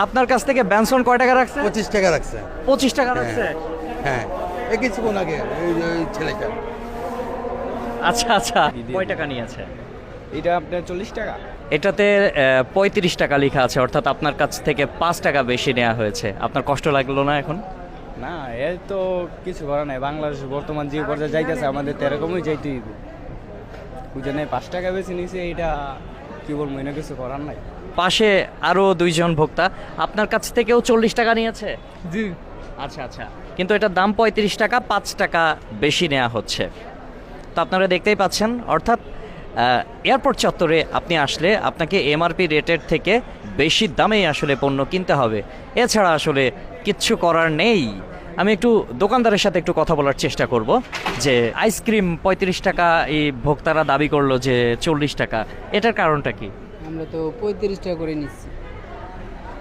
আপনার কাছ থেকে বেনসন কয় টাকা রাখছে? 25 টাকা রাখছে। 25 টাকা রাখছে। হ্যাঁ, এই কিছুক্ষণ আগে ওই ছেলেটা। আচ্ছা আচ্ছা, কয় টাকা নিয়েছে? এটা আপনার 40 টাকা। এটাতে 35 টাকা লেখা আছে, অর্থাৎ আপনার কাছ থেকে 5 টাকা বেশি নেওয়া হয়েছে। আপনার কষ্ট লাগলো না এখন? না, এর তো কিছু করার নাই। বাংলাদেশ বর্তমান যে পর্যায়ে যাইতেছে, আমাদের তো এরকমই যাইতে হইবে। বুঝে 5 টাকা বেশি নিছে, এটা কি বলবো, এনে কিছু করার নাই। পাশে আরও 2 জন ভোক্তা আপনার কাছ থেকেও 40 টাকা নিয়েছে। জি। আচ্ছা আচ্ছা, কিন্তু এটার দাম 35 টাকা, 5 টাকা বেশি নেওয়া হচ্ছে। তো আপনারা দেখতেই পাচ্ছেন, অর্থাৎ এয়ারপোর্ট চত্বরে আপনি আসলে আপনাকে এমআরপি রেটের থেকে বেশি দামেই আসলে পণ্য কিনতে হবে, এছাড়া আসলে কিচ্ছু করার নেই। আমি একটু দোকানদারের সাথে একটু কথা বলার চেষ্টা করব যে আইসক্রিম 35 টাকা এই ভোক্তারা দাবি করলো যে 40 টাকা, এটার কারণটা কি? আমরা তো 35 টাকা করে নিচ্ছি।